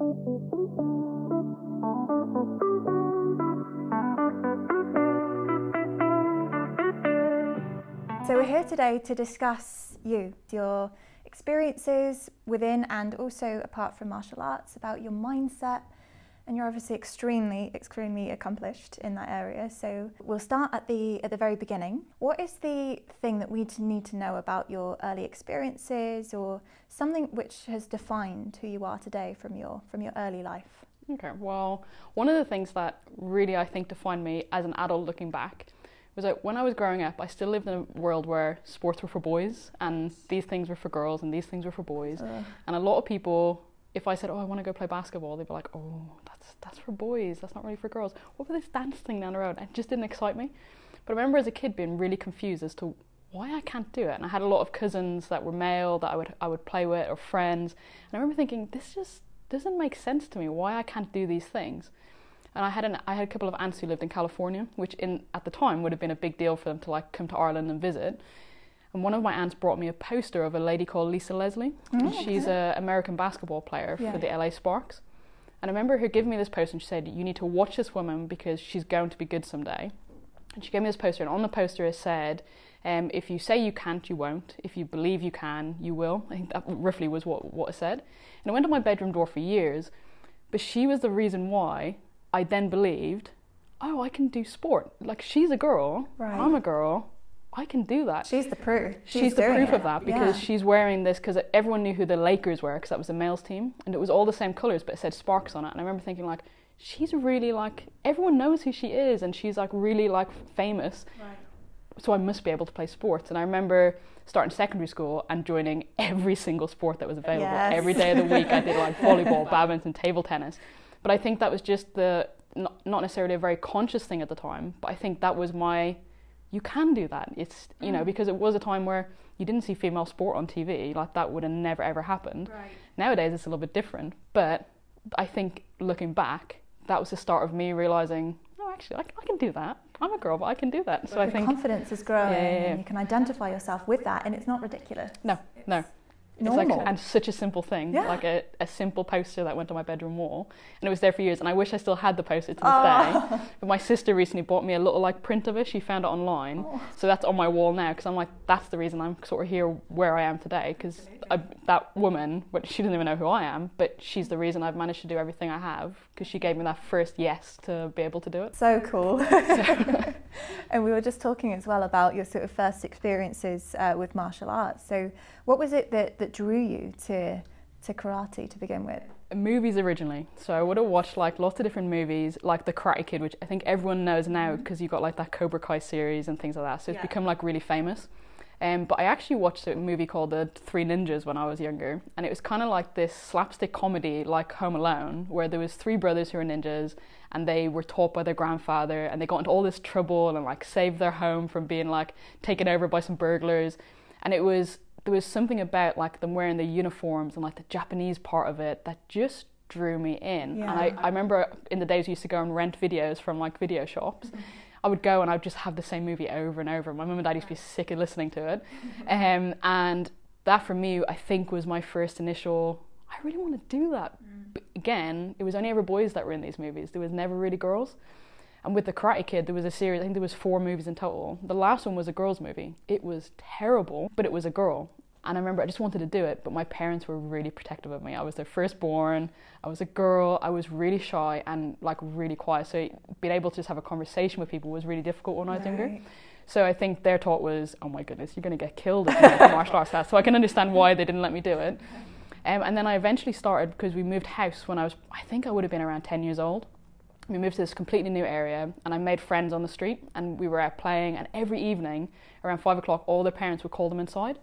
So we're here today to discuss your experiences within and also apart from martial arts, about your mindset, and you're obviously extremely accomplished in that area. So we'll start at the very beginning. What is the thing that we need to know about your early experiences, or something which has defined who you are today from your early life? Okay, well, one of the things that really I think defined me as an adult looking back was that when I was growing up, I still lived in a world where sports were for boys and these things were for girls and these things were for boys. And a lot of people, if I said, oh, I want to go play basketball, they'd be like, oh, that's for boys, that's not really for girls. What about this dance thing down the road? It just didn't excite me. But I remember as a kid being really confused as to why I can't do it. And I had a lot of cousins that were male that I would play with, or friends. And I remember thinking, this just doesn't make sense to me, why I can't do these things. And I had a couple of aunts who lived in California, which at the time would have been a big deal for them to like come to Ireland and visit. And one of my aunts brought me a poster of a lady called Lisa Leslie. And she's an American basketball player for the LA Sparks. And I remember her giving me this poster and she said, you need to watch this woman because she's going to be good someday. And she gave me this poster, and on the poster it said, if you say you can't, you won't. If you believe you can, you will. I think that roughly was what it said. And it went on my bedroom door for years, but she was the reason why I then believed, oh, I can do sport. Like, she's a girl, I'm a girl, I can do that. She's the proof. She's the proof of that, because she's wearing this, because everyone knew who the Lakers were, because that was the males team, and it was all the same colours, but it said Sparks on it. And I remember thinking, like, she's really, like, everyone knows who she is, and she's, like, really, like, famous. Right. So I must be able to play sports. And I remember starting secondary school and joining every single sport that was available. Every day of the week I did, like, volleyball, badminton, table tennis. But I think that was just not necessarily a very conscious thing at the time, but I think that was you can do that. It's, you know, because it was a time where you didn't see female sport on TV, like that would have never ever happened. Right. Nowadays it's a little bit different, but I think looking back, that was the start of me realising, oh, actually, I can do that. I'm a girl, but I can do that. So I think confidence is growing, and you can identify yourself with that, and it's not ridiculous. No. Normal. It's like, and such a simple thing, like a simple poster that went on my bedroom wall, and it was there for years, and I wish I still had the poster to this day. But my sister recently bought me a little like print of it. She found it online, so that's on my wall now, because I'm like, that's the reason I'm sort of here where I am today, because that woman, she doesn't even know who I am, but she's the reason I've managed to do everything I have, because she gave me that first yes to be able to do it. So cool. And we were just talking as well about your sort of first experiences with martial arts. So what was it that drew you to karate to begin with? Movies originally. So I would have watched like lots of different movies, like The Karate Kid, which I think everyone knows now because you got like that Cobra Kai series and things like that. So it's become like really famous. But I actually watched a movie called The Three Ninjas when I was younger, and it was kind of like this slapstick comedy like Home Alone, where there was three brothers who were ninjas, and they were taught by their grandfather, and they got into all this trouble and like saved their home from being like taken over by some burglars. And there was something about like them wearing the uniforms and like the Japanese part of it that just drew me in. And I remember in the days I used to go and rent videos from like video shops. I would go and I would just have the same movie over and over. My mum and dad used to be sick of listening to it. And that for me, I think, was my first initial, I really want to do that. But again, it was only ever boys that were in these movies. There was never really girls. And with The Karate Kid, there was a series, I think there was 4 movies in total. The last one was a girls' movie. It was terrible, but it was a girl. And I remember I just wanted to do it, but my parents were really protective of me. I was their firstborn, I was a girl, I was really shy and like really quiet. So being able to just have a conversation with people was really difficult when I was younger. So I think their thought was, oh my goodness, you're going to get killed if you do martial arts class. So I can understand why they didn't let me do it. And then I eventually started, because we moved house when I think I would have been around 10 years old. We moved to this completely new area, and I made friends on the street, and we were out playing, and every evening around 5 o'clock, all their parents would call them inside.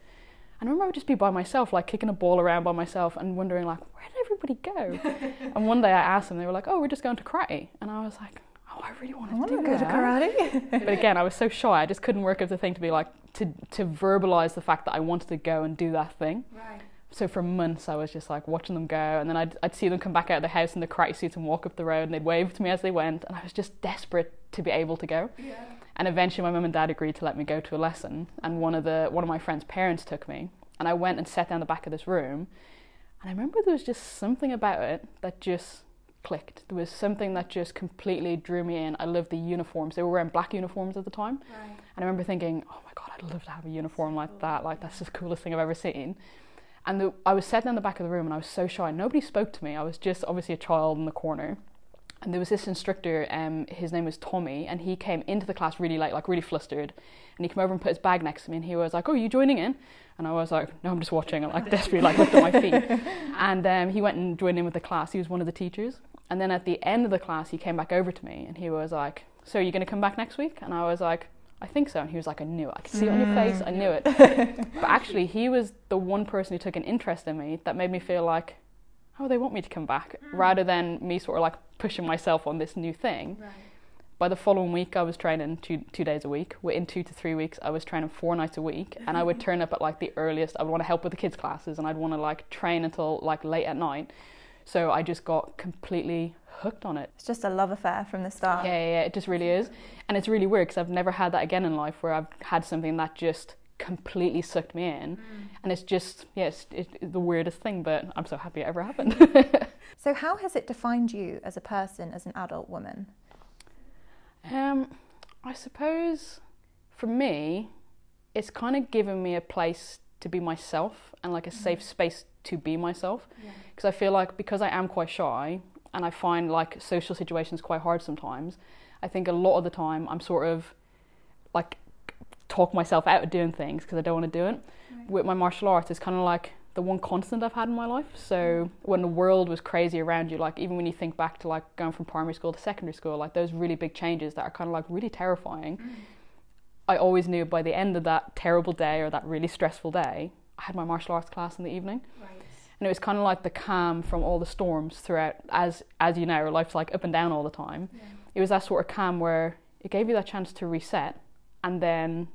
And I remember I would just be by myself, like kicking a ball around by myself and wondering like, where did everybody go? And one day I asked them, they were like, oh, we're just going to karate. And I was like, oh, I really want to do go to karate. But again, I was so shy, I just couldn't work up the thing to be like, to verbalise the fact that I wanted to go and do that thing. Right. So for months I was just like watching them go, and then I'd see them come back out of the house in the karate suits and walk up the road, and they'd wave to me as they went, and I was just desperate to be able to go. Yeah. And eventually my mum and dad agreed to let me go to a lesson, and one of my friend's parents took me, and I went and sat down the back of this room, And I remember there was just something about it that just clicked. There was something that just completely drew me in. I loved the uniforms. They were wearing black uniforms at the time. Right. And I remember thinking, oh my God, I'd love to have a uniform like that. Like, that's the coolest thing I've ever seen. And I was sitting in the back of the room and I was so shy. Nobody spoke to me. I was just obviously a child in the corner. And there was this instructor, his name was Tommy, and he came into the class really late, like really flustered. And he came over and put his bag next to me and he was like, oh, are you joining in? And I was like, no, I'm just watching. And like desperately like looked at my feet. And he went and joined in with the class. He was one of the teachers. And then at the end of the class, he came back over to me and he was like, so are you going to come back next week? And I was like, I think so. And he was like, I knew it. I could see it on your face. I knew it. But actually, he was the one person who took an interest in me that made me feel like, oh, they want me to come back, rather than me sort of like pushing myself on this new thing. Right. By the following week, I was training two days a week. Within 2 to 3 weeks, I was training 4 nights a week. And I would turn up at like the earliest. I would want to help with the kids' classes and I'd want to like train until like late at night. So I just got completely hooked on it. It's just a love affair from the start. Yeah, it just really is. And it's really weird because I've never had that again in life where I've had something that just completely sucked me in. And it's just, it's the weirdest thing, but I'm so happy it ever happened. So how has it defined you as a person, as an adult woman? I suppose for me, it's kind of given me a place to be myself and like a safe space to be myself. Because I feel like because I am quite shy and I find like social situations quite hard sometimes, I think a lot of the time I'm sort of like talk myself out of doing things because I don't want to do it. Right. With my martial arts, it's kind of like the one constant I've had in my life. So when the world was crazy around you, like even when you think back to like going from primary school to secondary school, like those really big changes that are kind of like really terrifying, I always knew by the end of that terrible day or that really stressful day, I had my martial arts class in the evening. Right. And it was kind of like the calm from all the storms throughout, as you know, life's like up and down all the time. Yeah. It was that sort of calm where it gave you that chance to reset and then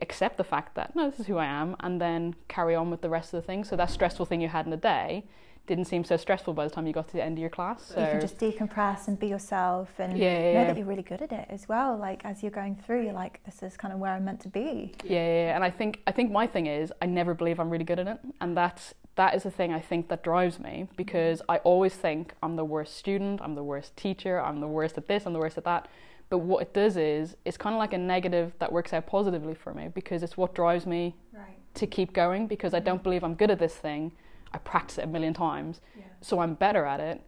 accept the fact that, no, this is who I am, and then carry on with the rest of the things. So that stressful thing you had in the day didn't seem so stressful by the time you got to the end of your class. So you can just decompress and be yourself and know that you're really good at it as well. Like as you're going through, you're like, this is kind of where I'm meant to be. Yeah. And I think my thing is I never believe I'm really good at it, and that is the thing I think that drives me, because I always think I'm the worst student, I'm the worst teacher, I'm the worst at this, I'm the worst at that. But what it does is, it's kind of like a negative that works out positively for me, because it's what drives me to keep going, because I don't believe I'm good at this thing. I practice it a million times, so I'm better at it.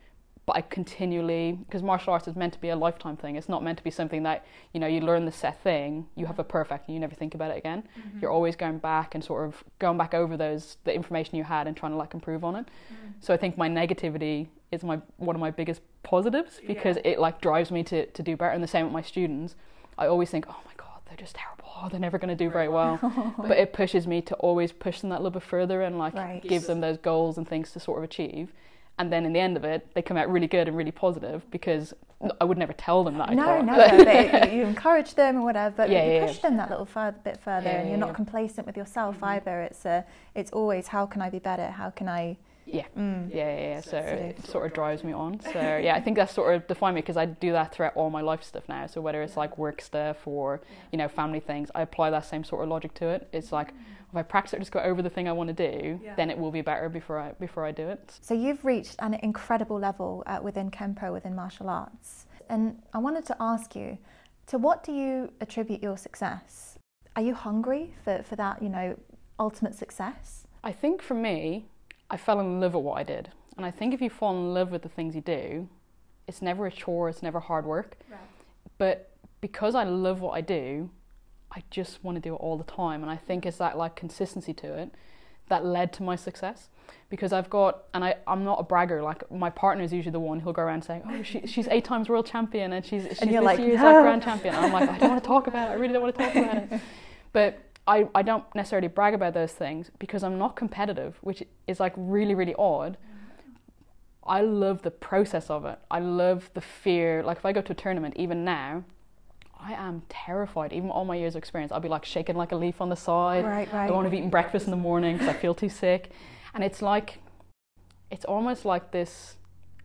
But I continually, because martial arts is meant to be a lifetime thing. It's not meant to be something that, you know, you learn the set thing, you have it perfect and you never think about it again. You're always going back and sort of going back over the information you had and trying to like improve on it. So I think my negativity is one of my biggest positives, because it like drives me to do better. And the same with my students. I always think, oh my God, they're just terrible. Oh, they're never going to do very well. But it pushes me to always push them that little bit further and like give them those goals and things to sort of achieve. And then in the end of it, they come out really good and really positive, because I would never tell them that. No, but you encourage them or whatever, but you push them that little bit further, and you're not complacent with yourself either. It's always, how can I be better? How can I? So it sort of drives me on. So I think that's sort of defined me, because I do that throughout all my life stuff now. So whether it's like work stuff or you know, family things, I apply that same sort of logic to it. It's like, if I practice it, just go over the thing I want to do, then it will be better before I do it. So you've reached an incredible level within Kenpo, within martial arts. And I wanted to ask you, to what do you attribute your success? Are you hungry for that, you know, ultimate success? I think for me, I fell in love with what I did. And I think if you fall in love with the things you do, it's never a chore, it's never hard work. Right. But because I love what I do, I just want to do it all the time. And I think it's that like consistency to it that led to my success. Because I've got, and I'm not a bragger, like my partner is usually the one who'll go around saying, oh, she's 8 times world champion and she's this year's like grand champion. And I'm like, I don't want to talk about it, I really don't want to talk about it. But I don't necessarily brag about those things because I'm not competitive, which is like really, really odd. I love the process of it. I love the fear. Like if I go to a tournament, even now, I am terrified. Even all my years of experience, I'll be like shaking like a leaf on the side. Right. I don't want to be eating breakfast in the morning because I feel too sick. And it's like, it's almost like this,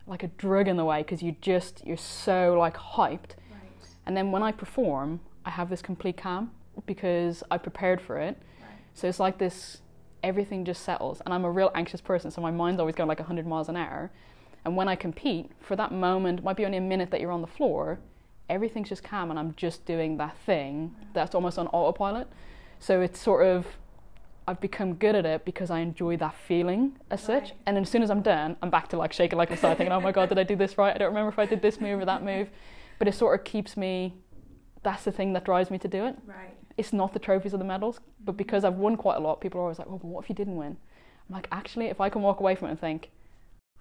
like a drug in the way, because you're so like hyped. Right. And then when I perform, I have this complete calm because I prepared for it. Right. So it's like this everything just settles. And I'm a real anxious person, so my mind's always going like 100 miles an hour. And when I compete, for that moment, it might be only a minute that you're on the floor, everything's just calm and I'm just doing that thing that's almost on autopilot. So it's sort of, I've become good at it because I enjoy that feeling as such. And then as soon as I'm done, I'm back to like shaking like a side thinking, oh my God, did I do this right? I don't remember if I did this move or that move. But it sort of keeps me, that's the thing that drives me to do it. Right. It's not the trophies or the medals, but because I've won quite a lot, people are always like, oh, but what if you didn't win? I'm like, actually, if I can walk away from it and think,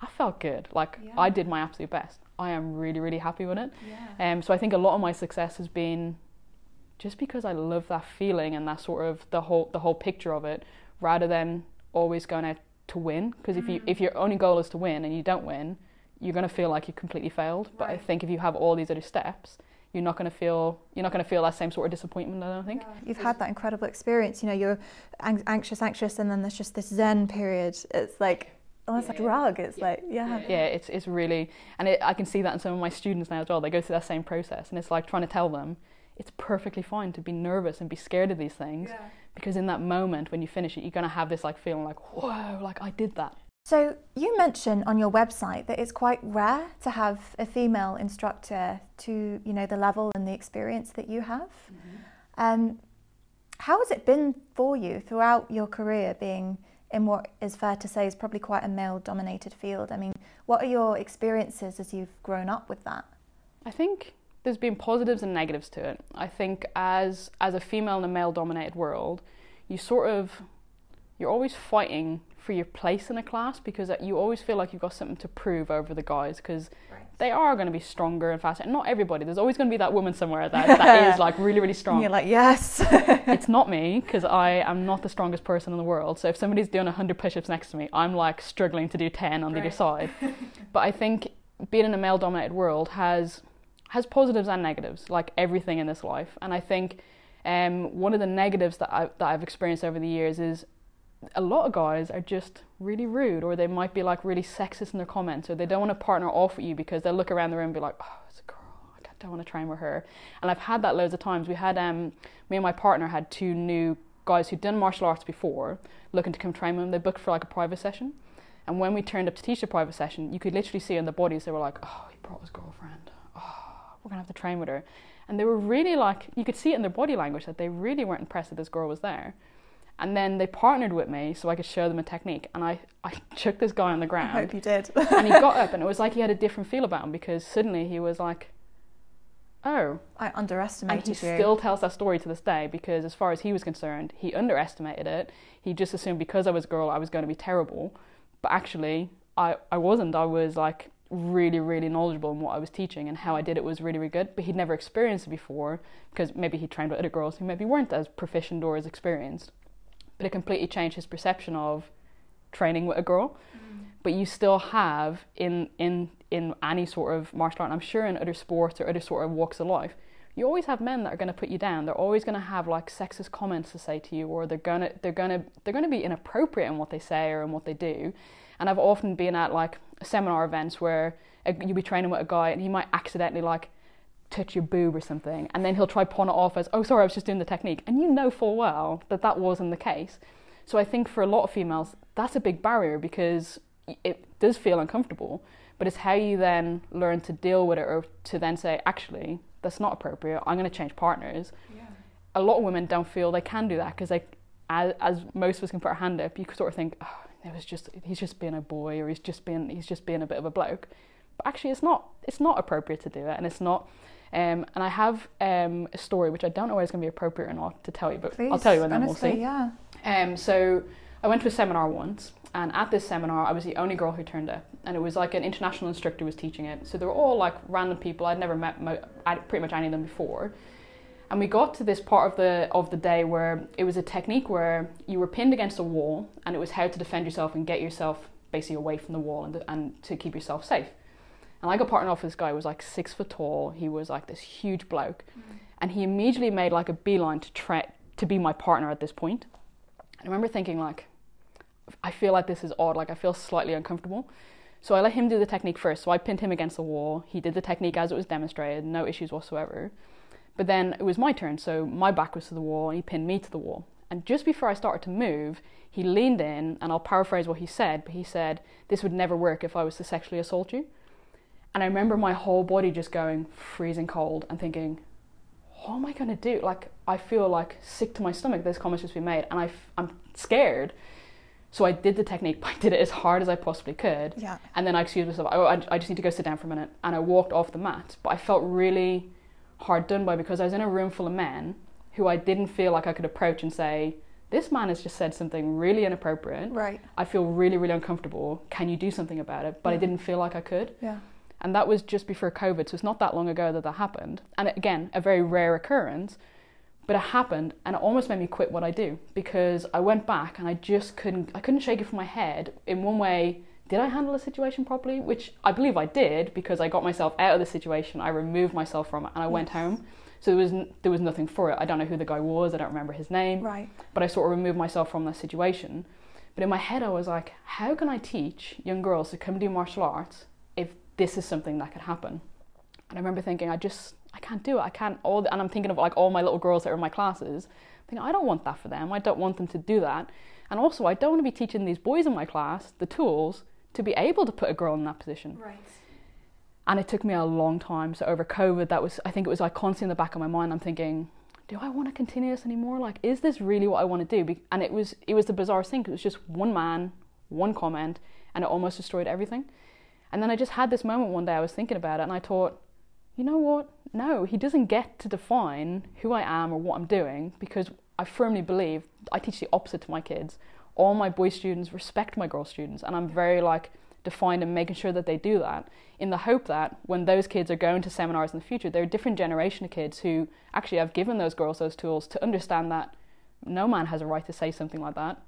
I felt good, like I did my absolute best, I am really, really happy with it. So I think a lot of my success has been just because I love that feeling and that sort of the whole picture of it, rather than always going out to win. Because if your only goal is to win and you don't win, you're going to feel like you completely failed. But I think if you have all these other steps, you're not going to feel that same sort of disappointment, I don't think. You've had that incredible experience, you know, you're anxious, and then there's just this zen period. It's like almost a drug. It's like, it's really, and I can see that in some of my students now as well. They go through that same process, and it's like trying to tell them it's perfectly fine to be nervous and be scared of these things, because in that moment when you finish it, you're going to have this like feeling like, whoa, like I did that. So you mentioned on your website that it's quite rare to have a female instructor to, you know, the level and the experience that you have. How has it been for you throughout your career, being in what is fair to say is probably quite a male-dominated field? I mean, what are your experiences as you've grown up with that? I think there's been positives and negatives to it. I think as a female in a male-dominated world, you're always fighting for your place in a class, because you always feel like you've got something to prove over the guys, because they are going to be stronger and faster. Not everybody. There's always going to be that woman somewhere that is like really, really strong. And you're like, yes. It's not me, because I am not the strongest person in the world. So if somebody's doing 100 push-ups next to me, I'm like struggling to do 10 on the other side. But I think being in a male-dominated world has positives and negatives, like everything in this life. And I think one of the negatives that I've experienced over the years is a lot of guys are just really rude, or they might be like really sexist in their comments, or they don't want to partner off with you because they'll look around the room and be like, oh, it's a girl, I don't want to train with her. And I've had that loads of times. We had me and my partner had 2 new guys who'd done martial arts before looking to come train with them. They booked for like a private session, and when we turned up to teach the private session, you could literally see in their bodies, they were like, oh, he brought his girlfriend, oh, we're gonna have to train with her. And they were really like, you could see it in their body language that they really weren't impressed that this girl was there. And then they partnered with me so I could show them a technique. And I chucked this guy on the ground. I hope you did. And he got up, and it was like he had a different feel about him, because suddenly he was like, oh. I underestimated you. And he still tells that story to this day, because as far as he was concerned, he underestimated it. He just assumed because I was a girl, I was going to be terrible. But actually, I wasn't. I was like really, really knowledgeable in what I was teaching, and how I did it was really, really good. But he'd never experienced it before, because maybe he trained with other girls who maybe weren't as proficient or as experienced. But it completely changed his perception of training with a girl. But you still have in any sort of martial art, and I'm sure in other sports or other sort of walks of life, you always have men that are going to put you down. They're always going to have like sexist comments to say to you, or they're going to be inappropriate in what they say or in what they do. And I've often been at like seminar events where you'll be training with a guy, and he might accidentally like touch your boob or something, and then he'll try pawn it off as, oh sorry, I was just doing the technique, and you know full well that wasn't the case. So I think for a lot of females that's a big barrier, because it does feel uncomfortable, but it's how you then learn to deal with it, or to then say, actually that's not appropriate, I'm going to change partners. A lot of women don't feel they can do that, because like as most of us can put our hand up, you could sort of think, oh, he's just being a boy, or he's just being a bit of a bloke. But actually it's not appropriate to do it, and it's not. And I have a story which I don't know whether it's going to be appropriate or not to tell you, but please, I'll tell you, and then we'll see. So I went to a seminar once, and at this seminar I was the only girl who turned up, and it was like an international instructor was teaching it. So they were all like random people. I'd never met pretty much any of them before. And we got to this part of the day where it was a technique where you were pinned against a wall, and it was how to defend yourself and get yourself basically away from the wall, and to keep yourself safe. And I got partnered off with this guy who was like 6 foot tall. He was like this huge bloke. And he immediately made like a beeline to be my partner at this point. And I remember thinking like, I feel like this is odd, like I feel slightly uncomfortable. So I let him do the technique first. So I pinned him against the wall. He did the technique as it was demonstrated, no issues whatsoever. But then it was my turn. So my back was to the wall, and he pinned me to the wall. And just before I started to move, he leaned in, and I'll paraphrase what he said, but he said, "This would never work if I was to sexually assault you." And I remember my whole body just going freezing cold and thinking, what am I going to do? Like, I feel like sick to my stomach, this comment's just been made, and I'm scared. So I did the technique, but I did it as hard as I possibly could. Yeah. And then I excused myself, I just need to go sit down for a minute. And I walked off the mat. But I felt really hard done by, because I was in a room full of men who I didn't feel like I could approach and say, this man has just said something really inappropriate. Right. I feel really, really uncomfortable. Can you do something about it? But I didn't feel like I could. Yeah. And that was just before COVID, so it's not that long ago that happened. And again, a very rare occurrence, but it happened, and it almost made me quit what I do, because I went back and I couldn't shake it from my head. In one way, did I handle the situation properly? Which I believe I did, because I got myself out of the situation, I removed myself from it, and I went home. So there was nothing for it. I don't know who the guy was, I don't remember his name, right. But I sort of removed myself from that situation. But in my head I was like, how can I teach young girls to come do martial arts if this is something that could happen? And I remember thinking, I can't do it. And I'm thinking of like all my little girls that are in my classes, thinking, I don't want that for them. I don't want them to do that. And also, I don't want to be teaching these boys in my class the tools to be able to put a girl in that position. Right. And it took me a long time. So over COVID, I think it was like constantly in the back of my mind. I'm thinking, do I want to continue this anymore? Like, is this really what I want to do? And it was the bizarrest thing. It was just one man, one comment, and it almost destroyed everything. And then I just had this moment one day, I was thinking about it, and I thought, you know what? No, he doesn't get to define who I am or what I'm doing, because I firmly believe, I teach the opposite to my kids. All my boy students respect my girl students, and I'm very like defined in making sure that they do that, in the hope that when those kids are going to seminars in the future, they're a different generation of kids who actually have given those girls those tools to understand that no man has a right to say something like that,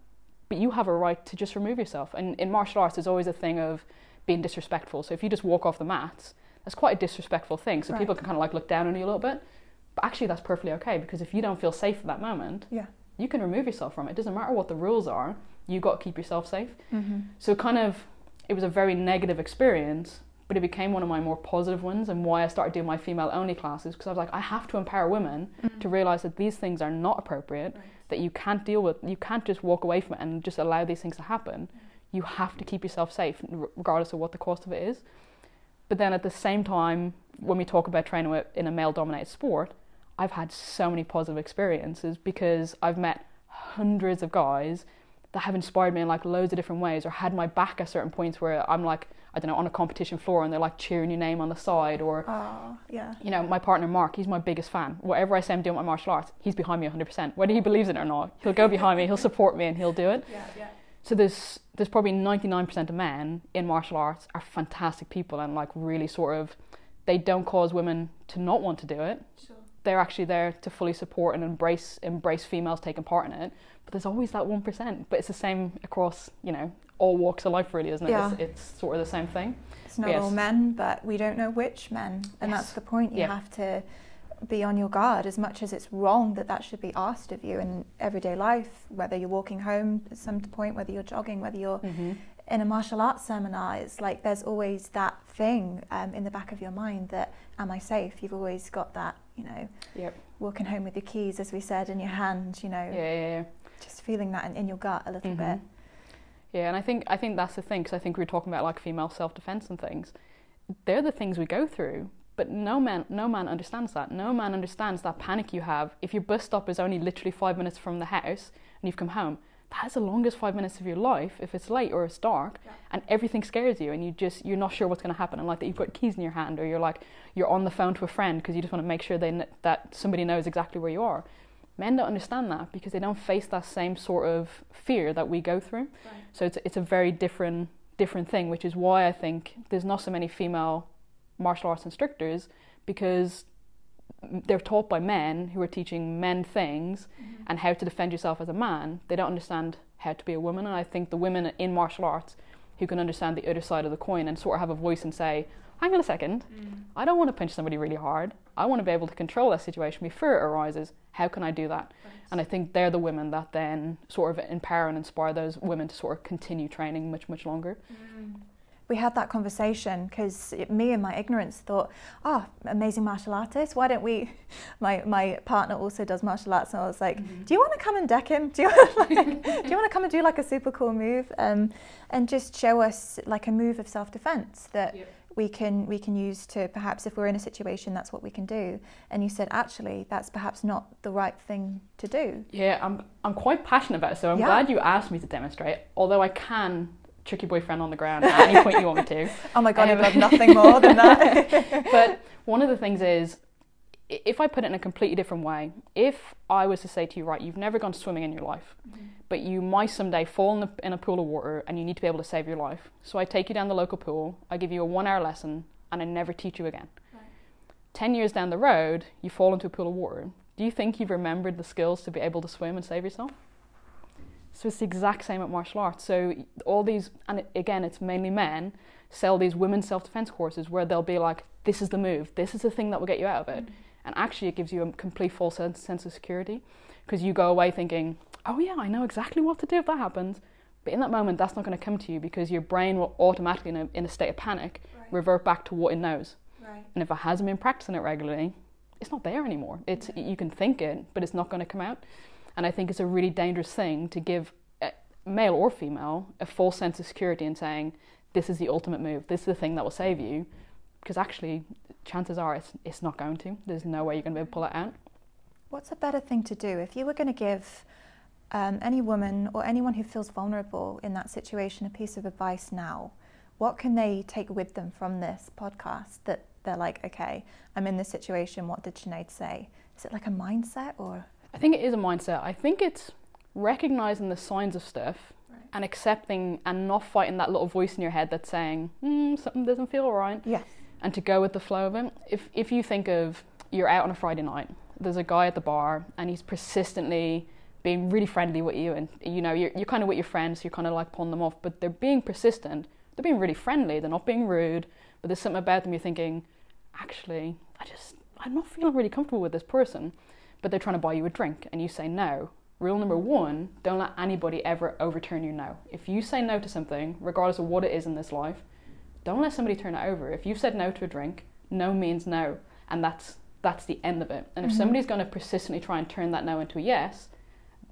but you have a right to just remove yourself. And in martial arts, there's always a thing of being disrespectful. So if you just walk off the mats, that's quite a disrespectful thing. So people can kind of like look down on you a little bit. But actually that's perfectly okay, because if you don't feel safe at that moment, you can remove yourself from it. It doesn't matter what the rules are, you've got to keep yourself safe. Mm-hmm. So it was a very negative experience, but it became one of my more positive ones, and why I started doing my female only classes, because I was like, I have to empower women to realise that these things are not appropriate, that you can't deal with, you can't just walk away from it and just allow these things to happen. You have to keep yourself safe, regardless of what the cost of it is. But then at the same time, when we talk about training in a male-dominated sport, I've had so many positive experiences, because I've met hundreds of guys that have inspired me in like loads of different ways, or had my back at certain points where I'm like, I don't know, on a competition floor and they're like cheering your name on the side, or, you know, my partner Mark, he's my biggest fan. Whatever I say I'm doing my martial arts, he's behind me 100%. Whether he believes it or not, he'll go behind me, he'll support me, and he'll do it. So there's probably 99% of men in martial arts are fantastic people, and like really sort of, they don't cause women to not want to do it. Sure. They're actually there to fully support and embrace females taking part in it. But there's always that 1%. But it's the same across, you know, all walks of life, really, isn't it? Yeah. It's sort of the same thing. It's not all men, but we don't know which men. And that's the point. You have to be on your guard, as much as it's wrong that should be asked of you in everyday life, whether you're walking home at some point, whether you're jogging, whether you're in a martial arts seminar. It's like there's always that thing in the back of your mind that, am I safe? You've always got that, you know, walking home with your keys, as we said, in your hand, you know, just feeling that in your gut a little bit. Yeah, and I think that's the thing, because I think we were talking about like female self-defense and things. They're the things we go through. But no man understands that. No man understands that panic you have. If your bus stop is only literally 5 minutes from the house and you've come home, that is the longest 5 minutes of your life if it's late or it's dark, and everything scares you, and you're not sure what's going to happen, and like that you've got keys in your hand, or you're on the phone to a friend because you just want to make sure that somebody knows exactly where you are. Men don't understand that, because they don't face that same sort of fear that we go through. Right. So it's a very different thing, which is why I think there's not so many female martial arts instructors, because they're taught by men who are teaching men things and how to defend yourself as a man. They don't understand how to be a woman. And I think the women in martial arts who can understand the other side of the coin and sort of have a voice and say, hang on a second, I don't want to punch somebody really hard. I want to be able to control that situation before it arises. How can I do that? Right. And I think they're the women that then sort of empower and inspire those women to sort of continue training much, much longer. we had that conversation because me and my ignorance thought, oh, amazing martial artist, why don't we, my partner also does martial arts, and I was like, do you want to come and deck him? Do you want to come and do like a super cool move, and just show us like a move of self-defense that we can use to, perhaps if we're in a situation, that's what we can do. And you said, actually, that's perhaps not the right thing to do. Yeah, I'm quite passionate about it, so I'm glad you asked me to demonstrate, although I can trick your boyfriend on the ground at any point you want me to. Oh my God, I'd love nothing more than that. But one of the things is, if I put it in a completely different way, if I was to say to you, right, you've never gone swimming in your life, but you might someday fall in a pool of water and you need to be able to save your life. So I take you down the local pool, I give you a 1-hour lesson, and I never teach you again. 10 years down the road, you fall into a pool of water. Do you think you've remembered the skills to be able to swim and save yourself? So it's the exact same at martial arts. So all these, and again, it's mainly men, sell these women's self-defense courses where they'll be like, this is the move, this is the thing that will get you out of it. And actually it gives you a complete false sense of security, because you go away thinking, oh yeah, I know exactly what to do if that happens. But in that moment, that's not going to come to you, because your brain will automatically, in a state of panic, revert back to what it knows. And if it hasn't been practicing it regularly, it's not there anymore. You can think it, but it's not going to come out. And I think it's a really dangerous thing to give male or female a false sense of security in saying, this is the ultimate move, this is the thing that will save you, because actually chances are it's not going to. There's no way you're going to be able to pull it out. What's a better thing to do if you were going to give any woman or anyone who feels vulnerable in that situation a piece of advice now? What can they take with them from this podcast that they're like, okay, I'm in this situation, what did Sinead say? Is it like a mindset, or? I think it is a mindset. I think it's recognizing the signs of stuff and accepting and not fighting that little voice in your head that's saying, something doesn't feel right. Yes. And to go with the flow of it. If you think of, you're out on a Friday night, there's a guy at the bar and he's persistently being really friendly with you, and you know, you're kind of with your friends, you're kind of like pulling them off, but they're being persistent, they're being really friendly, they're not being rude, but there's something about them you're thinking, actually, I'm not feeling really comfortable with this person, but they're trying to buy you a drink, and you say no. Rule number 1, don't let anybody ever overturn your no. If you say no to something, regardless of what it is in this life, don't let somebody turn it over. If you've said no to a drink, no means no, and that's the end of it. And if somebody's going to persistently try and turn that no into a yes,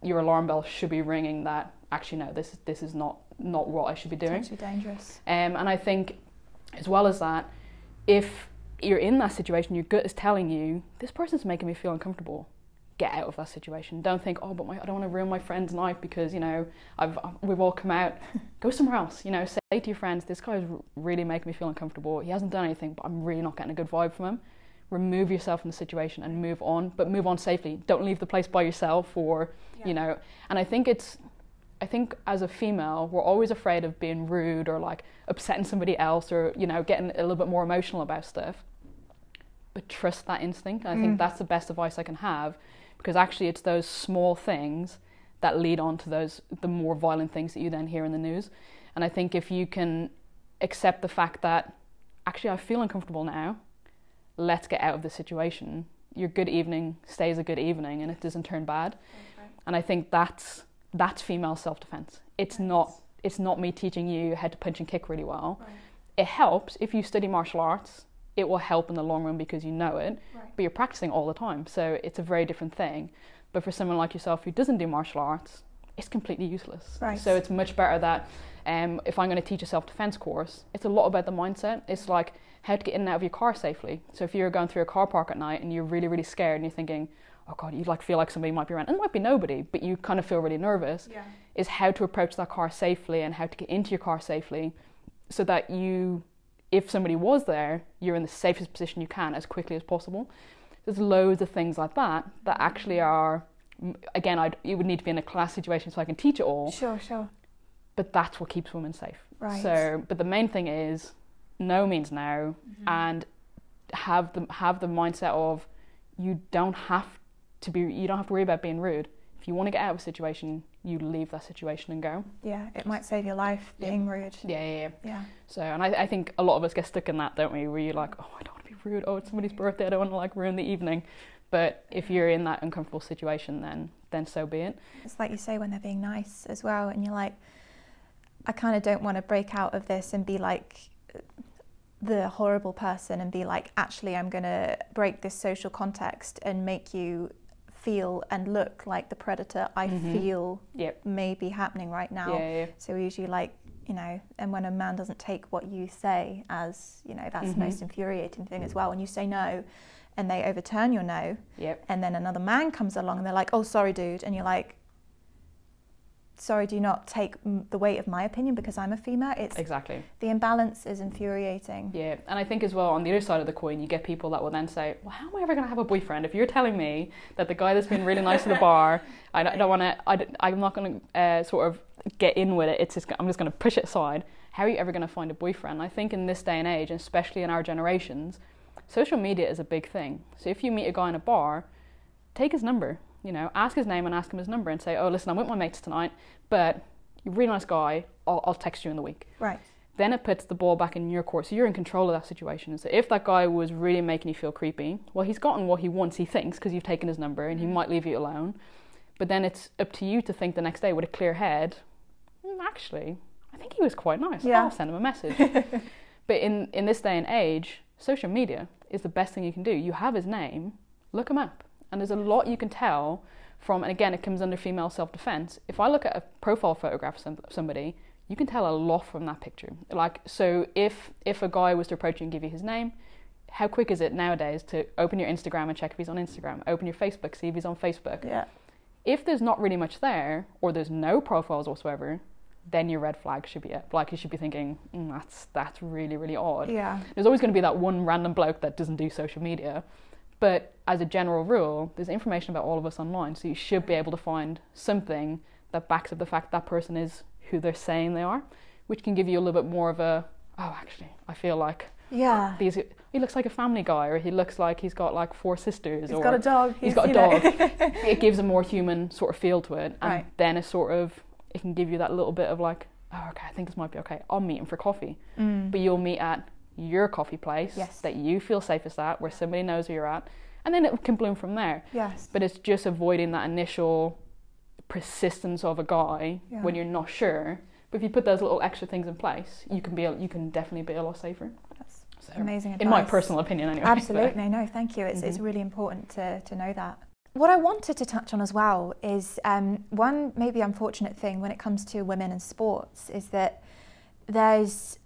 your alarm bell should be ringing that, actually no, this is not what I should be doing. It's actually dangerous. And I think, as well as that, if you're in that situation, your gut is telling you, this person's making me feel uncomfortable, get out of that situation. Don't think, oh, but I don't want to ruin my friend's night because, you know, we've all come out. Go somewhere else. You know, say to your friends, this guy's really making me feel uncomfortable. He hasn't done anything, but I'm really not getting a good vibe from him. Remove yourself from the situation and move on, but move on safely. Don't leave the place by yourself, or, you know. And I think as a female, we're always afraid of being rude or like upsetting somebody else, or, you know, getting a little bit more emotional about stuff. But trust that instinct. And I think that's the best advice I can have, because actually it's those small things that lead on to the more violent things that you then hear in the news. And I think if you can accept the fact that, actually I feel uncomfortable now, let's get out of this situation, your good evening stays a good evening and it doesn't turn bad. Okay. And I think that's female self-defense. It's not me teaching you how to punch and kick really well. Right. It helps if you study martial arts. It will help in the long run because you know it, but you're practicing all the time, so it's a very different thing. But for someone like yourself who doesn't do martial arts, it's completely useless. Right. So it's much better that if I'm going to teach a self-defense course, it's a lot about the mindset. It's like how to get in and out of your car safely. So if you're going through a car park at night and you're really, really scared and you're thinking, oh God, you like feel like somebody might be around, and it might be nobody, but you kind of feel really nervous, is how to approach that car safely and how to get into your car safely, so that you, if somebody was there, you're in the safest position you can as quickly as possible. There's loads of things like that actually are, again, you would need to be in a class situation so I can teach it all. Sure. But that's what keeps women safe. Right. So, but the main thing is, no means no, and have the mindset of you don't have to worry about being rude. If you want to get out of a situation, you leave that situation and go. Yeah, it might save your life being rude. Yeah. So, and I think a lot of us get stuck in that, don't we? Where you're like, oh, I don't want to be rude. Oh, it's somebody's birthday. I don't want to like ruin the evening. But if you're in that uncomfortable situation, then so be it. It's like you say when they're being nice as well, and you're like, I kind of don't want to break out of this and be like the horrible person and be like, actually, I'm going to break this social context and make you feel and look like the predator I feel may be happening right now. So we usually like, you know, and when a man doesn't take what you say as, you know, that's the most infuriating thing as well. When you say no and they overturn your no, and then another man comes along and they're like, oh, sorry, dude. And you're like, sorry, do you not take the weight of my opinion because I'm a female? It's exactly. The imbalance is infuriating. Yeah, and I think as well, on the other side of the coin, you get people that will then say, well, how am I ever going to have a boyfriend if you're telling me that the guy that's been really nice at the bar, I'm not going to sort of get in with it, I'm just going to push it aside. How are you ever going to find a boyfriend? I think in this day and age, and especially in our generations, social media is a big thing. So if you meet a guy in a bar, take his number. You know, ask his name and ask him his number and say, oh, listen, I'm with my mates tonight, but you're a really nice guy, I'll text you in the week. Right. Then it puts the ball back in your court, so you're in control of that situation. So if that guy was really making you feel creepy, well, he's gotten what he wants, he thinks, because you've taken his number and he might leave you alone. But then it's up to you to think the next day with a clear head, actually, I think he was quite nice. Yeah. I'll send him a message. But in this day and age, social media is the best thing you can do. You have his name, look him up. And there's a lot you can tell from, and again, it comes under female self-defense. If I look at a profile photograph of somebody, you can tell a lot from that picture. Like, so if a guy was to approach you and give you his name, how quick is it nowadays to open your Instagram and check if he's on Instagram, open your Facebook, see if he's on Facebook. Yeah. If there's not really much there, or there's no profiles whatsoever, then your red flag should be up. Like, you should be thinking, that's really, really odd. Yeah. There's always going to be that one random bloke that doesn't do social media. But as a general rule, there's information about all of us online, so you should be able to find something that backs up the fact that person is who they're saying they are, which can give you a little bit more of a, oh, actually, I feel like he looks like a family guy, or he looks like he's got like 4 sisters. He's got a dog. He's got a dog. It gives a more human sort of feel to it, and then it can give you that little bit of like, oh, okay, I think this might be okay. I'll meet him for coffee. But you'll meet at your coffee place that you feel safest at, where somebody knows where you're at, and then it can bloom from there. Yes. But it's just avoiding that initial persistence of a guy when you're not sure. But if you put those little extra things in place, you can definitely be a lot safer. That's amazing advice. In my personal opinion, anyway. Absolutely. No, thank you. It's really important to know that. What I wanted to touch on as well is one maybe unfortunate thing when it comes to women in sports is that there's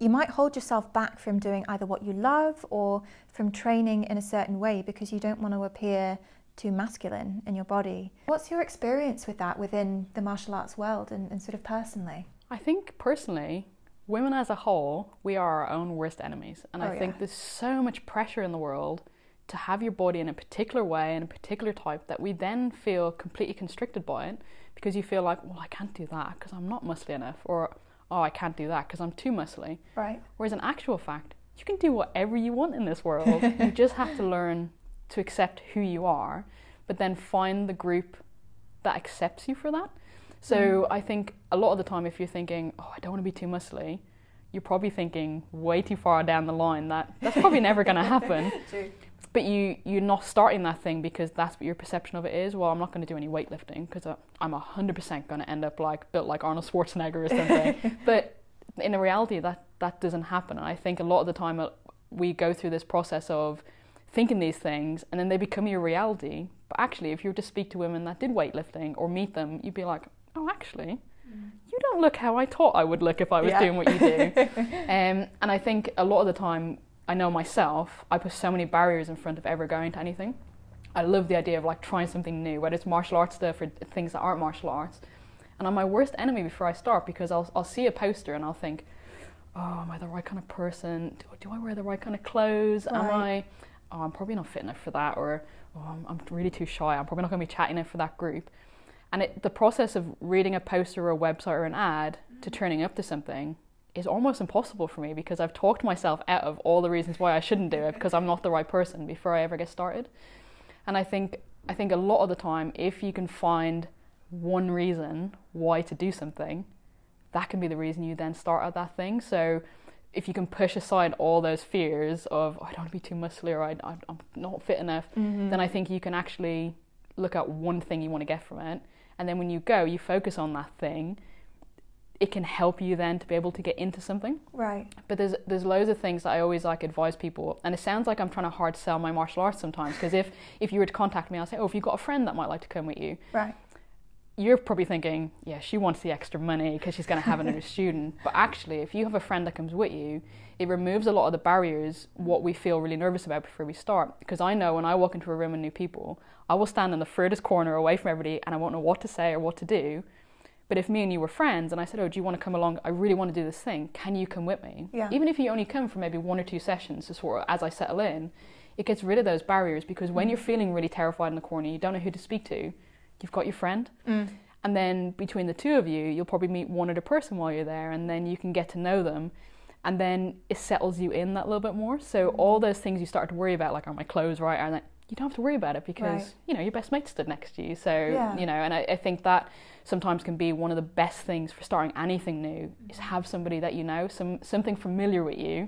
you might hold yourself back from doing either what you love or from training in a certain way because you don't want to appear too masculine in your body. What's your experience with that within the martial arts world and sort of personally? I think personally, women as a whole, we are our own worst enemies. And I think there's so much pressure in the world to have your body in a particular way and a particular type that we then feel completely constricted by it because you feel like, well, I can't do that because I'm not muscly enough, or oh, I can't do that because I'm too muscly. Right. Whereas in actual fact, you can do whatever you want in this world. You just have to learn to accept who you are, but then find the group that accepts you for that. So I think a lot of the time, if you're thinking, oh, I don't want to be too muscly, you're probably thinking way too far down the line that that's probably never going to happen. True. But you're not starting that thing because that's what your perception of it is. Well, I'm not going to do any weightlifting because I'm 100% going to end up built like Arnold Schwarzenegger or something. But in reality, that doesn't happen. And I think a lot of the time we go through this process of thinking these things and then they become your reality. But actually, if you were to speak to women that did weightlifting or meet them, you'd be like, oh, actually, you don't look how I thought I would look if I was doing what you do. And I think a lot of the time, I know myself, I put so many barriers in front of ever going to anything. I love the idea of like trying something new, whether it's martial arts stuff or things that aren't martial arts. And I'm my worst enemy before I start because I'll see a poster and I'll think, oh, am I the right kind of person? Do I wear the right kind of clothes? Right. I'm probably not fit enough for that, or oh, I'm really too shy. I'm probably not going to be chatting enough for that group. And the process of reading a poster or a website or an ad to turning up to something is almost impossible for me because I've talked myself out of all the reasons why I shouldn't do it because I'm not the right person before I ever get started. And I think a lot of the time, if you can find one reason why to do something, that can be the reason you then start at that thing. So if you can push aside all those fears of, oh, I don't want to be too muscly or I'm not fit enough, then I think you can actually look at one thing you want to get from it. And then when you go, you focus on that thing. it can help you then to be able to get into something. Right. But there's loads of things that I always like advise people, and it sounds like I'm trying to hard sell my martial arts sometimes, because if you were to contact me, I'll say, oh, if you've got a friend that might like to come with you. Right. You're probably thinking, yeah, she wants the extra money because she's going to have another student. But actually, if you have a friend that comes with you, it removes a lot of the barriers, what we feel really nervous about before we start. Because I know when I walk into a room with new people, I will stand in the furthest corner away from everybody and I won't know what to say or what to do. But if me and you were friends and I said, oh, do you want to come along? I really want to do this thing. Can you come with me? Yeah. Even if you only come for maybe 1 or 2 sessions to sort of, as I settle in, it gets rid of those barriers, because when you're feeling really terrified in the corner, you don't know who to speak to, you've got your friend. And then between the two of you, you'll probably meet one other person while you're there, and then you can get to know them. And then it settles you in that little bit more. So all those things you start to worry about, like, are my clothes right? Are they, you don't have to worry about it, because, you know, your best mate stood next to you. So, you know, and I think that sometimes can be one of the best things for starting anything new, is have somebody that you know, something familiar with you,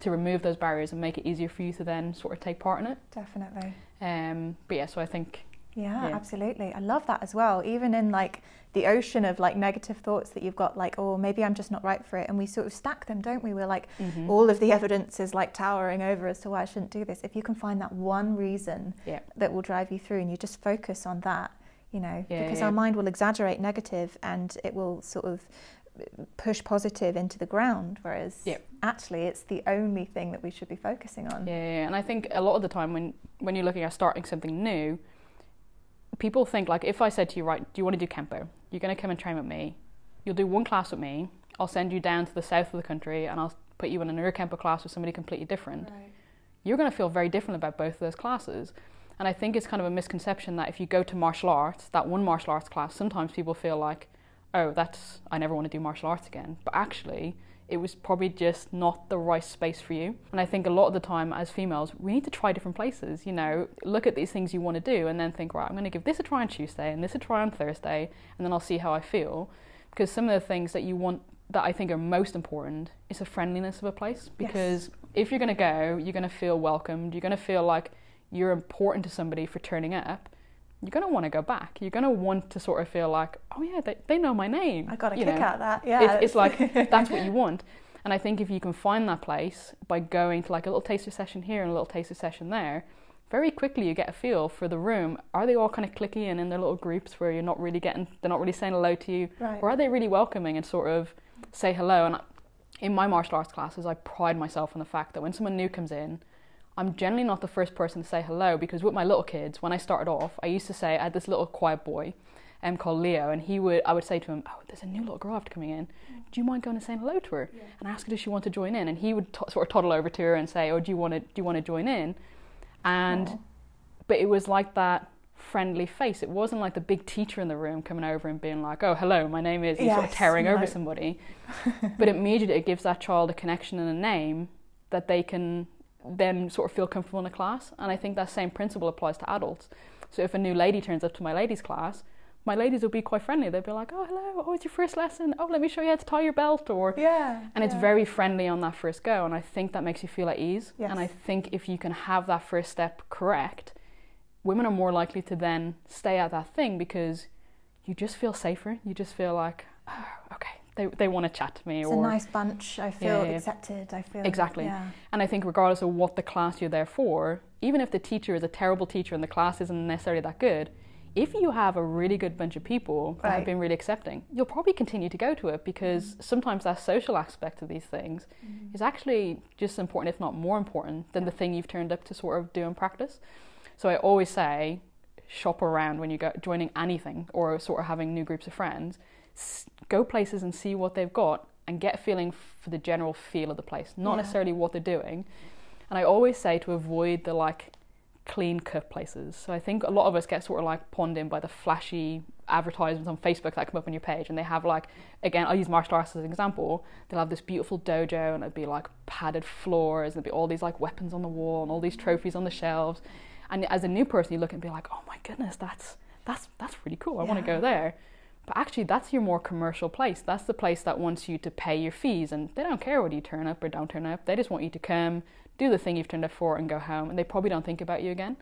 to remove those barriers and make it easier for you to then sort of take part in it. Definitely. But yeah, so I think... Yeah, absolutely. I love that as well. Even in like the ocean of like negative thoughts that you've got, like, oh, maybe I'm just not right for it. And we sort of stack them, don't we? We're like, all of the evidence is like towering over as to why I shouldn't do this. If you can find that one reason that will drive you through, and you just focus on that, you know, because our mind will exaggerate negative and it will sort of push positive into the ground, whereas actually it's the only thing that we should be focusing on. And I think a lot of the time when you're looking at starting something new, people think, like, if I said to you, right, do you want to do Kenpo? You're going to come and train with me. You'll do 1 class with me. I'll send you down to the south of the country and I'll put you in another Kenpo class with somebody completely different. Right. You're going to feel very different about both of those classes. And I think it's kind of a misconception that if you go to martial arts, that one martial arts class, sometimes people feel like, oh, I never want to do martial arts again. But actually, it was probably just not the right space for you. And I think a lot of the time as females, we need to try different places, you know, look at these things you want to do and then think, right, I'm going to give this a try on Tuesday and this a try on Thursday, and then I'll see how I feel. Because some of the things that you want, that I think are most important, is the friendliness of a place. Because if you're going to go, you're going to feel welcomed, you're going to feel like you're important to somebody for turning up. You're going to want to go back. You're going to want to sort of feel like, oh yeah, they know my name. I got a kick out of that. Yeah, it's like, that's what you want. And I think if you can find that place by going to like a little taster session here and a little taster session there, very quickly you get a feel for the room. Are they all kind of clicky and in their little groups where they're not really saying hello to you? Right. Or are they really welcoming and sort of say hello? And in my martial arts classes, I pride myself on the fact that when someone new comes in, I'm generally not the first person to say hello, because with my little kids, when I started off, I used to say, I had this little quiet boy called Leo, and I would say to him, oh, there's a new little girl after coming in. Do you mind going and saying hello to her? And ask her, does she want to join in? And he would sort of toddle over to her and say, oh, do you want to join in? And but it was like that friendly face. It wasn't like the big teacher in the room coming over and being like, oh, hello, my name is, sort of tearing over somebody. But immediately it gives that child a connection and a name that they can then sort of feel comfortable in a class. And I think that same principle applies to adults. So if a new lady turns up to my ladies class, my ladies will be quite friendly. They'll be like, oh, hello, oh, it's your first lesson, oh, let me show you how to tie your belt, or it's very friendly on that first go, and I think that makes you feel at ease. And I think if you can have that first step correct, women are more likely to then stay at that thing, because you just feel safer. You just feel like, oh, okay, they want to chat to me. It's a nice bunch. I feel accepted. I feel exactly. And I think regardless of what the class you're there for, even if the teacher is a terrible teacher and the class isn't necessarily that good, if you have a really good bunch of people that have been really accepting, you'll probably continue to go to it, because sometimes that social aspect of these things is actually just as important, if not more important, than the thing you've turned up to sort of do in practice. So I always say, shop around when you go joining anything or sort of having new groups of friends. Go places and see what they've got and get a feeling for the general feel of the place, not necessarily what they're doing. And I always say to avoid the like clean cut places. So I think a lot of us get sort of like pawned in by the flashy advertisements on Facebook that come up on your page, and they have like, again, I'll use martial arts as an example, they'll have this beautiful dojo and it'd be like padded floors and there'd be all these like weapons on the wall and all these trophies on the shelves, and as a new person you look and be like, oh my goodness, that's really cool, I want to go there. But actually that's your more commercial place. That's the place that wants you to pay your fees, and they don't care whether you turn up or don't turn up. They just want you to come, do the thing you've turned up for and go home, and they probably don't think about you again.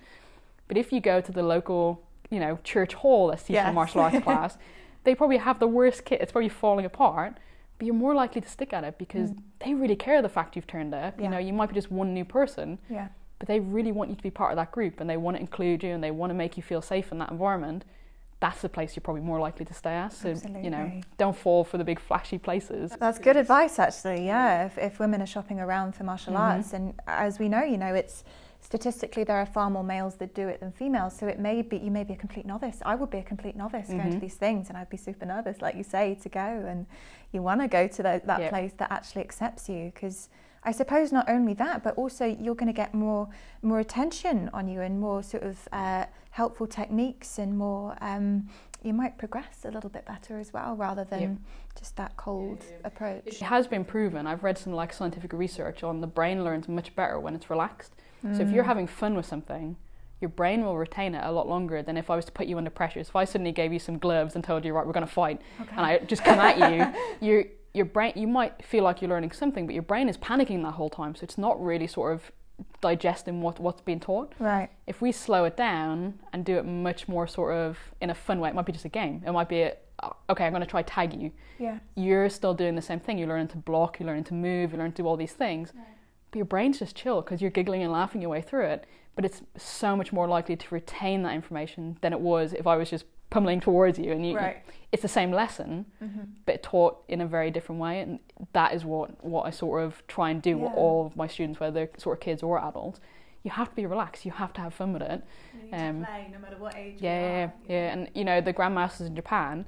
But if you go to the local, you know, church hall that's teaching a martial arts class, they probably have the worst kit, it's probably falling apart, but you're more likely to stick at it because they really care the fact you've turned up. You know, you might be just one new person, but they really want you to be part of that group, and they want to include you, and they want to make you feel safe in that environment. That's the place you're probably more likely to stay at. So, you know, don't fall for the big flashy places. That's good advice, actually, yeah, if women are shopping around for martial arts. And as we know, you know, it's statistically there are far more males that do it than females. So it may be, you may be a complete novice. I would be a complete novice going to these things, and I'd be super nervous, like you say, to go. And you want to go to that place that actually accepts you, because I suppose not only that, but also you're going to get more attention on you, and more sort of helpful techniques, and more you might progress a little bit better as well, rather than just that cold approach. It has been proven. I've read some like scientific research on the brain learns much better when it's relaxed. So if you're having fun with something, your brain will retain it a lot longer than if I was to put you under pressure. So if I suddenly gave you some gloves and told you, right, we're going to fight, and I just come at you, your brain, you might feel like you're learning something, but your brain is panicking that whole time. So it's not really sort of digesting what's being taught. Right. If we slow it down and do it much more sort of in a fun way, it might be just a game. It might be, okay, I'm going to try tag you. Yeah. You're still doing the same thing. You're learning to block, you're learning to move, you're learning to do all these things. Right. But your brain's just chill because you're giggling and laughing your way through it. But it's so much more likely to retain that information than it was if I was just pummeling towards you. And it's the same lesson, but taught in a very different way. And that is what I sort of try and do with all of my students, whether they're sort of kids or adults. You have to be relaxed. You have to have fun with it. You need to play, no matter what age you are. Yeah. And you know, the grandmasters in Japan,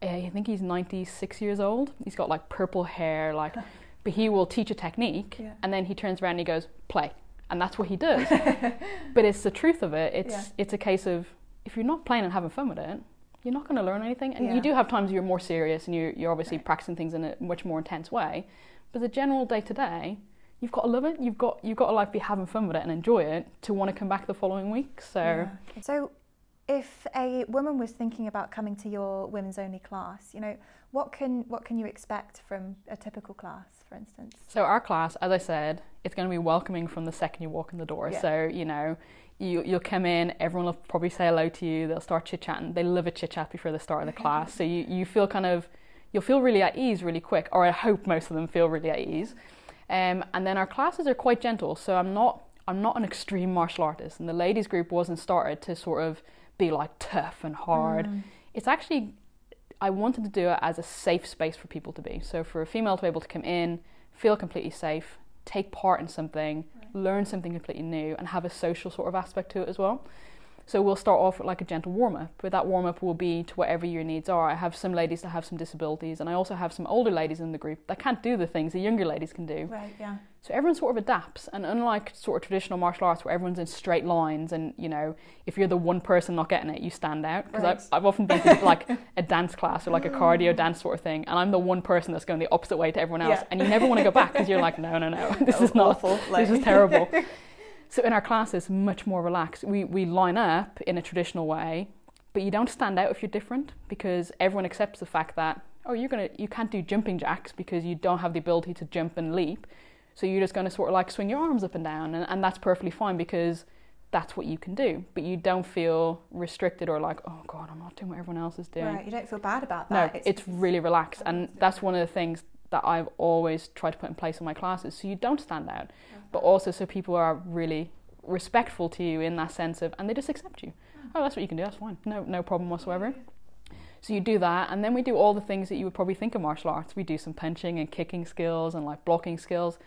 I think he's 96 years old. He's got like purple hair, like, but he will teach a technique, and then he turns around and he goes, play. And that's what he does. But it's the truth of it. It's a case of, if you're not playing and having fun with it, you're not going to learn anything. And you do have times you're more serious and you're obviously practicing things in a much more intense way. But the general day-to-day, you've got to love it. You've got to like be having fun with it and enjoy it to want to come back the following week. So if a woman was thinking about coming to your women's only class, you know, what can you expect from a typical class, for instance? So our class, as I said, it's going to be welcoming from the second you walk in the door. So, you know, you'll come in, everyone will probably say hello to you, they'll start chit-chatting. They love a chit-chat before the start of the class. So you feel you'll feel really at ease really quick, or I hope most of them feel really at ease. And then our classes are quite gentle. So I'm not an extreme martial artist, and the ladies group wasn't started to sort of be like tough and hard. It's actually, I wanted to do it as a safe space for people to be. So for a female to be able to come in, feel completely safe, take part in something, learn something completely new, and have a social sort of aspect to it as well. So we'll start off with like a gentle warm-up, but that warm-up will be to whatever your needs are. I have some ladies that have some disabilities, and I also have some older ladies in the group that can't do the things the younger ladies can do. Right, yeah. So everyone sort of adapts, and unlike sort of traditional martial arts where everyone's in straight lines, and you know, if you're the one person not getting it, you stand out. Because I've often been to like a dance class or like a cardio dance sort of thing, and I'm the one person that's going the opposite way to everyone else, and you never want to go back because you're like, no, this is not awful. This is terrible. So in our class, it's much more relaxed. We line up in a traditional way, but you don't stand out if you're different, because everyone accepts the fact that, oh, you can't do jumping jacks because you don't have the ability to jump and leap. So you're just going to sort of like swing your arms up and down, and that's perfectly fine because that's what you can do. But you don't feel restricted or like, oh God, I'm not doing what everyone else is doing. Right, you don't feel bad about that. No, it's really relaxed, and that's one of the things that I've always tried to put in place in my classes, so you don't stand out, but also so people are really respectful to you in that sense of, and they just accept you. Oh, that's what you can do, that's fine, no problem whatsoever. So you do that, and then we do all the things that you would probably think of martial arts. We do some punching and kicking skills and like blocking skills,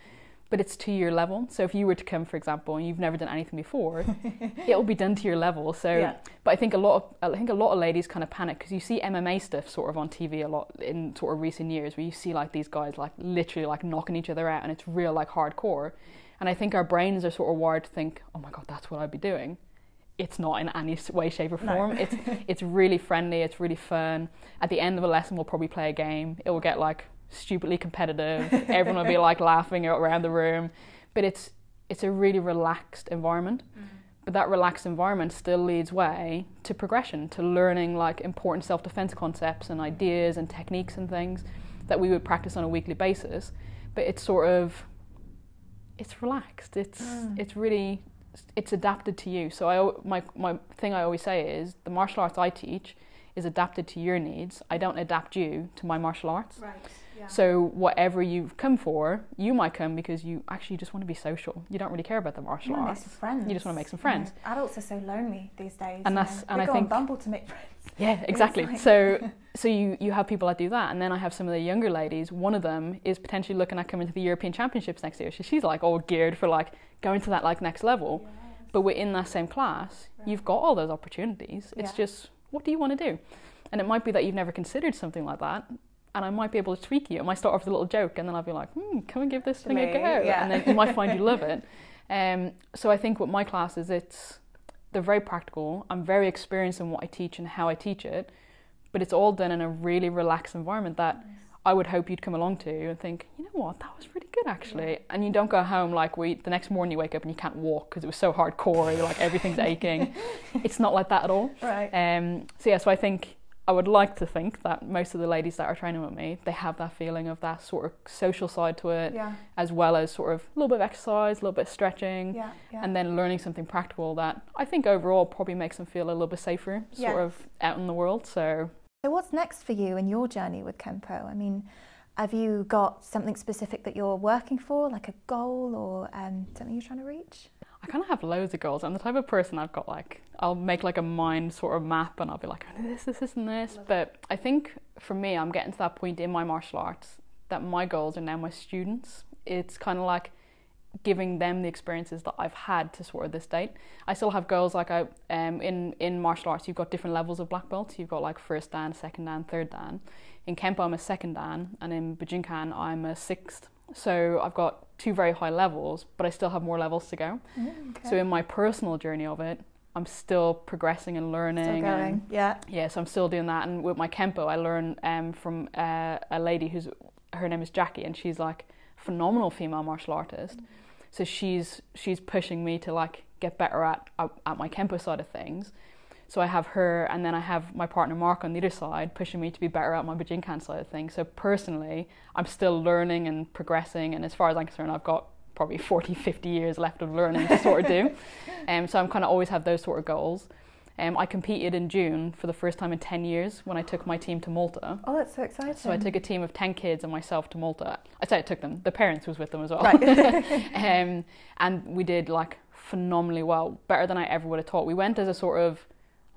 but it's to your level. So if you were to come, for example, and you've never done anything before, it will be done to your level. So, but I think a lot of ladies kind of panic because you see MMA stuff sort of on TV a lot in sort of recent years, where you see like these guys like literally like knocking each other out, and it's real like hardcore. And I think our brains are sort of wired to think, oh my God, that's what I'd be doing. It's not in any way, shape or form. No. It's really friendly, it's really fun. At the end of a lesson, we'll probably play a game. It will get like stupidly competitive. Everyone will be like laughing around the room. But it's a really relaxed environment. But that relaxed environment still leads way to progression, to learning like important self-defense concepts and ideas and techniques and things that we would practice on a weekly basis. But it's sort of, it's relaxed. It's really, it's adapted to you. So my thing I always say is the martial arts I teach is adapted to your needs. I don't adapt you to my martial arts. Right. Yeah. So whatever you've come for, you might come because you actually just want to be social. You don't really care about the martial arts. Make some friends. You just want to make some friends. You know, adults are so lonely these days. And I think on Bumble to make friends. Yeah, exactly. Like... So you have people that do that, and then I have some of the younger ladies. One of them is potentially looking at coming to the European Championships next year. So she's like all geared for like going to that like next level. Yes. But within that same class, you've got all those opportunities. It's just, what do you want to do? And it might be that you've never considered something like that. And I might be able to tweak you. I might start off with a little joke, and then I'll be like, come and give this thing a go. Yeah. And then you might find you love it. So I think with my classes, they're very practical. I'm very experienced in what I teach and how I teach it. But it's all done in a really relaxed environment that I would hope you'd come along to and think, you know what, that was really good actually. Yeah. And you don't go home like the next morning you wake up and you can't walk because it was so hardcore, like everything's aching. It's not like that at all. Right. So I think I would like to think that most of the ladies that are training with me, they have that feeling of that sort of social side to it, as well as sort of a little bit of exercise, a little bit of stretching, and then learning something practical that I think overall probably makes them feel a little bit safer, sort of out in the world. So what's next for you in your journey with Kenpo? I mean, have you got something specific that you're working for, like a goal or something you're trying to reach? I kind of have loads of goals. I'm the type of person I've got like, I'll make like a mind sort of map and I'll be like, oh, this and this. But I think for me, I'm getting to that point in my martial arts that my goals are now my students. It's kind of like giving them the experiences that I've had to sort of this date. I still have goals like in martial arts, you've got different levels of black belt. You've got like first dan, second dan, third dan. In Kenpo, I'm a second dan, and in Bujinkan, I'm a sixth. So I've got 2 very high levels, but I still have more levels to go. Okay. So in my personal journey of it, I'm still progressing and learning. Still going, Yeah, so I'm still doing that. And with my Kenpo, I learn from a lady her name is Jackie, and she's like a phenomenal female martial artist. So she's pushing me to like get better at my Kenpo side of things. So I have her, and then I have my partner Mark on the other side pushing me to be better at my Bujinkan side of things. So personally, I'm still learning and progressing, and as far as I'm concerned, I've got probably 40, 50 years left of learning to sort of do. So I'm kind of always have those sort of goals. I competed in June for the first time in 10 years when I took my team to Malta. Oh, that's so exciting. So I took a team of 10 kids and myself to Malta. I say I took them, the parents was with them as well. Right. And we did like phenomenally well, better than I ever would have thought. We went as a sort of,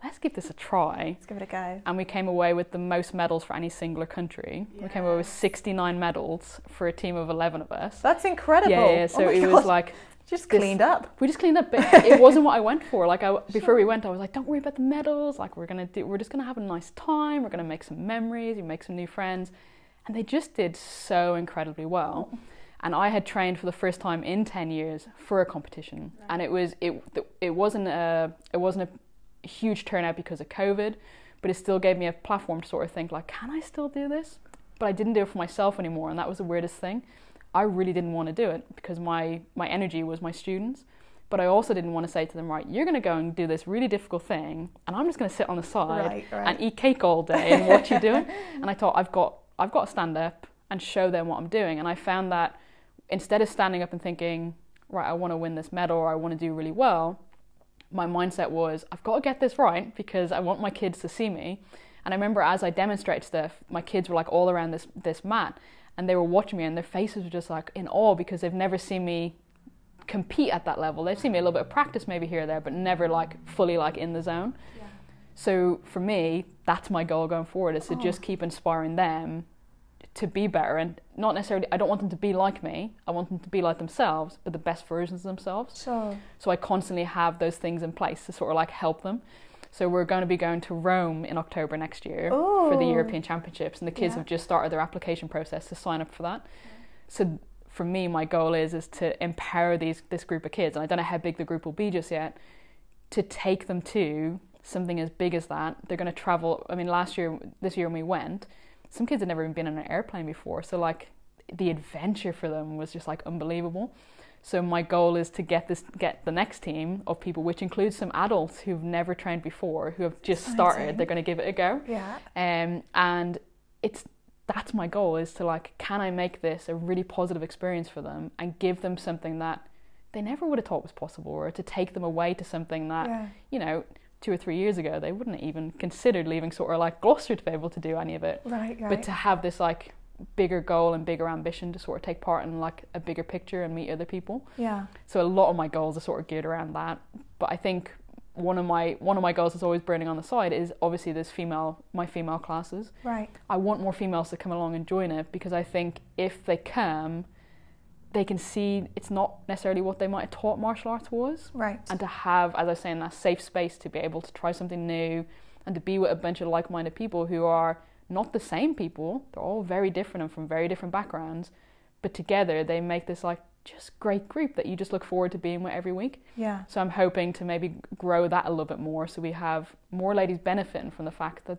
let's give this a try. Let's give it a go. And we came away with the most medals for any singular country. Yes. We came away with 69 medals for a team of 11 of us. That's incredible. Yeah. So it was like... Just cleaned up. We just cleaned up, but it wasn't what I went for. Like before we went, I was like, don't worry about the medals. Like we're just gonna have a nice time. We're gonna make some memories. We make some new friends, and they just did so incredibly well. And I had trained for the first time in 10 years for a competition, and it wasn't a huge turnout because of COVID, but it still gave me a platform to sort of think like, can I still do this? But I didn't do it for myself anymore, and that was the weirdest thing. I really didn't want to do it because my energy was my students, but I also didn't want to say to them, right, you're going to go and do this really difficult thing, and I'm just going to sit on the side and eat cake all day and watch you do it. And I thought, I've got to stand up and show them what I'm doing. And I found that instead of standing up and thinking, right, I want to win this medal or I want to do really well, my mindset was, I've got to get this right because I want my kids to see me. And I remember as I demonstrated stuff, my kids were like all around this mat, and they were watching me and their faces were just like in awe because they've never seen me compete at that level. They've seen me a little bit of practice maybe here or there, but never like fully like in the zone. Yeah. So for me, that's my goal going forward, is to just keep inspiring them to be better. And not necessarily, I don't want them to be like me, I want them to be like themselves, but the best versions of themselves. Sure. So I constantly have those things in place to sort of like help them. So we're going to be going to Rome in October next year for the European Championships, and the kids have just started their application process to sign up for that. So for me, my goal is to empower this group of kids, and I don't know how big the group will be just yet, to take them to something as big as that. They're going to travel. I mean, this year when we went, some kids had never even been on an airplane before, so like the adventure for them was just like unbelievable. So my goal is to get the next team of people, which includes some adults who've never trained before, who have just started. They're going to give it a go. Yeah. And that's my goal, is to like, can I make this a really positive experience for them and give them something that they never would have thought was possible, or to take them away to something that, you know, 2 or 3 years ago, they wouldn't have even considered leaving sort of like Gloucester to be able to do any of it. Right. But to have this like bigger goal and bigger ambition to sort of take part in like a bigger picture and meet other people. Yeah. So a lot of my goals are sort of geared around that. But I think one of my goals that's always burning on the side is obviously my female classes. Right. I want more females to come along and join it, because I think if they come, they can see it's not necessarily what they might have taught martial arts was. Right. And to have, as I was saying, that safe space to be able to try something new and to be with a bunch of like-minded people who are not the same people. They're all very different and from very different backgrounds, but together they make this like just great group that you just look forward to being with every week. Yeah. So I'm hoping to maybe grow that a little bit more, so we have more ladies benefiting from the fact that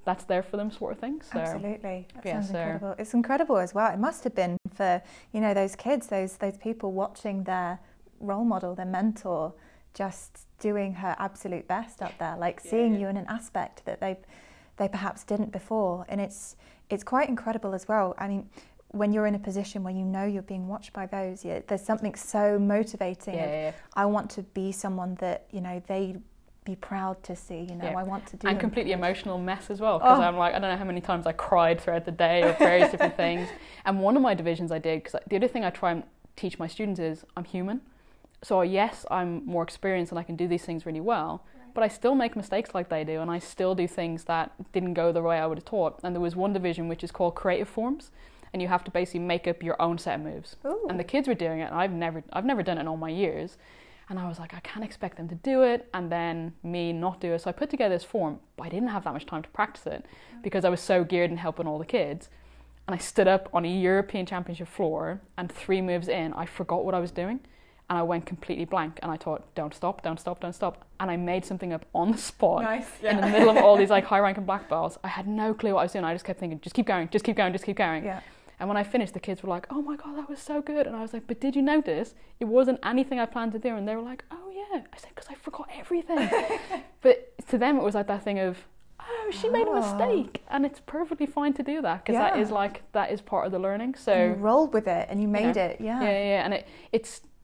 that's there for them, sort of thing. So, absolutely. That yeah, sounds incredible. It's incredible as well. It must have been for, you know, those kids, those people watching their role model, their mentor, just doing her absolute best up there, like seeing you in an aspect that they perhaps didn't before. And it's quite incredible as well. I mean, when you're in a position where you know you're being watched by those, there's something so motivating. I want to be someone that, you know, they'd be proud to see, you know, I want to do. And completely emotional mess as well, because I'm like, I don't know how many times I cried throughout the day of various different things. And one of my divisions I did, because the other thing I try and teach my students is I'm human. So yes, I'm more experienced and I can do these things really well, but I still make mistakes like they do, and I still do things that didn't go the way I would have taught. And there was one division which is called creative forms, and you have to basically make up your own set of moves. Ooh. And the kids were doing it, and I've never done it in all my years. And I was like, I can't expect them to do it and then me not do it. So I put together this form, but I didn't have that much time to practice it because I was so geared in helping all the kids. And I stood up on a European Championship floor, and 3 moves in, I forgot what I was doing. And I went completely blank, and I thought, don't stop, don't stop, don't stop. And I made something up on the spot. Nice, in the middle of all these like high-ranking black belts. I had no clue what I was doing. I just kept thinking, just keep going, just keep going, just keep going. Yeah. And when I finished, the kids were like, oh my God, that was so good. And I was like, but did you notice? It wasn't anything I planned to do. And they were like, oh yeah. I said, because I forgot everything. But to them, it was like that thing of, oh, she made a mistake. And it's perfectly fine to do that, because that is part of the learning. So and you rolled with it and you made it. Yeah. Yeah. And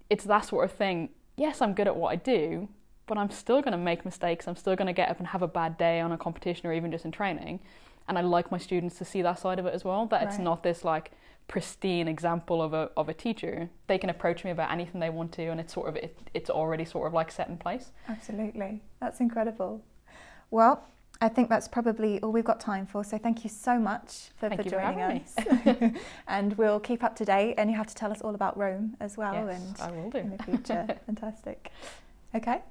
it's that sort of thing. Yes, I'm good at what I do, but I'm still going to make mistakes. I'm still going to get up and have a bad day on a competition or even just in training. And I like my students to see that side of it as well, that it's not this like pristine example of a teacher. They can approach me about anything they want to, and it's sort of it's already sort of like set in place. Absolutely. That's incredible. Well, I think that's probably all we've got time for, so thank you so much for joining us. And we'll keep up to date, and you have to tell us all about Rome as well. Yes, and I will do. in the future. Fantastic. Okay.